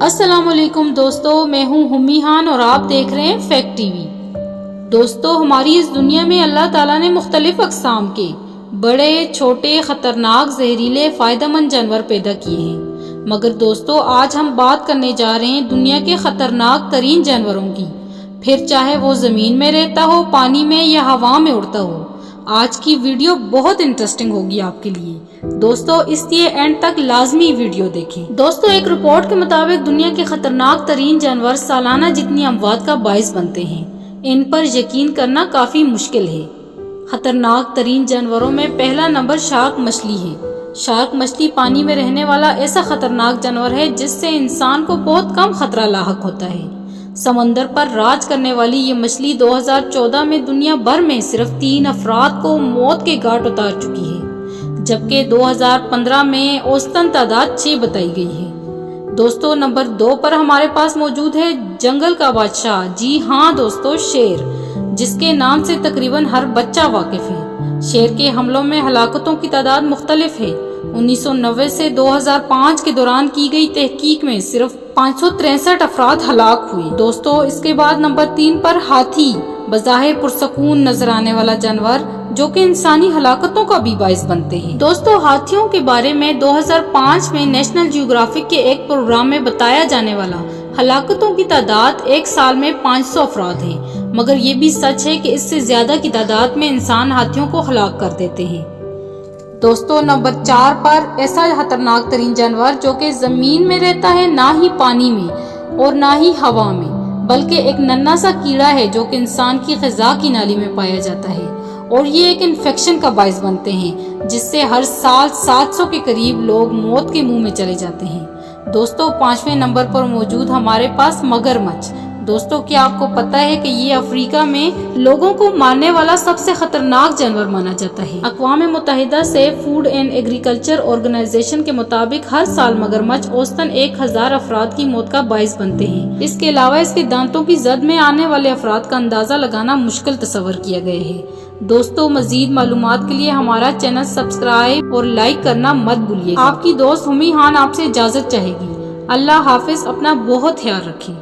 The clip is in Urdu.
السلام علیکم دوستو، میں ہوں ہمی خان اور آپ دیکھ رہے ہیں فیکٹ ٹی وی۔ دوستو، ہماری اس دنیا میں اللہ تعالیٰ نے مختلف اقسام کے بڑے چھوٹے خطرناک زہریلے فائدہ مند جانور پیدا کیے ہیں، مگر دوستو آج ہم بات کرنے جا رہے ہیں دنیا کے خطرناک ترین جانوروں کی، پھر چاہے وہ زمین میں رہتا ہو، پانی میں یا ہوا میں اڑتا ہو۔ آج کی ویڈیو بہت انٹرسٹنگ ہوگی آپ کے لیے دوستو، اس لیے اینڈ تک لازمی ویڈیو دیکھیں۔ دوستو، ایک رپورٹ کے مطابق دنیا کے خطرناک ترین جانور سالانہ جتنی اموات کا باعث بنتے ہیں، ان پر یقین کرنا کافی مشکل ہے۔ خطرناک ترین جانوروں میں پہلا نمبر شارک مچھلی ہے۔ شارک مچھلی پانی میں رہنے والا ایسا خطرناک جانور ہے جس سے انسان کو بہت کم خطرہ لاحق ہوتا ہے۔ سمندر پر راج کرنے والی یہ مچھلی 2014 میں دنیا بھر میں صرف 3 افراد کو موت کے گھاٹ اتار چکی ہے، جبکہ 2015 میں اوسطاً تعداد 6 بتائی گئی ہے۔ دوستو، نمبر 2 پر ہمارے پاس موجود ہے جنگل کا بادشاہ، جی ہاں دوستو، شیر، جس کے نام سے تقریباً ہر بچہ واقف ہے۔ شیر کے حملوں میں ہلاکتوں کی تعداد مختلف ہے۔ 1990 سے 2005 کے دوران کی گئی تحقیق میں صرف 563 افراد ہلاک ہوئے۔ دوستو، اس کے بعد نمبر 3 پر ہاتھی، بظاہر پرسکون نظر آنے والا جانور جو کہ انسانی ہلاکتوں کا بھی باعث بنتے ہیں۔ دوستو، ہاتھیوں کے بارے میں 2005 میں نیشنل جیوگرافک کے ایک پروگرام میں بتایا جانے والا ہلاکتوں کی تعداد ایک سال میں 500 افراد ہیں، مگر یہ بھی سچ ہے کہ اس سے زیادہ کی تعداد میں انسان ہاتھیوں کو ہلاک کر دیتے ہیں۔ دوستو، نمبر 4 پر ایسا خطرناک ترین جانور جو کہ زمین میں رہتا ہے، نہ ہی پانی میں اور نہ ہی ہوا میں، بلکہ ایک ننھا سا کیڑا ہے جو کہ انسان کی غذا کی نالی میں پایا جاتا ہے، اور یہ ایک انفیکشن کا باعث بنتے ہیں جس سے ہر سال 700 کے قریب لوگ موت کے منہ میں چلے جاتے ہیں۔ دوستو، 5ویں نمبر پر موجود ہمارے پاس مگرمچھ۔ دوستو، کیا آپ کو پتا ہے کہ یہ افریقہ میں لوگوں کو مارنے والا سب سے خطرناک جانور مانا جاتا ہے؟ اقوام متحدہ سے فوڈ اینڈ ایگریکلچر آرگنائزیشن کے مطابق ہر سال مگرمچھ اوسطاً 1000 افراد کی موت کا باعث بنتے ہیں۔ اس کے علاوہ اس کے دانتوں کی زد میں آنے والے افراد کا اندازہ لگانا مشکل تصور کیا گیا ہے۔ دوستو، مزید معلومات کے لیے ہمارا چینل سبسکرائب اور لائک کرنا مت بھولیے۔ آپ کی دوست ہمی خان آپ سے اجازت چاہے گی۔ اللہ حافظ، اپنا بہت خیال رکھیں۔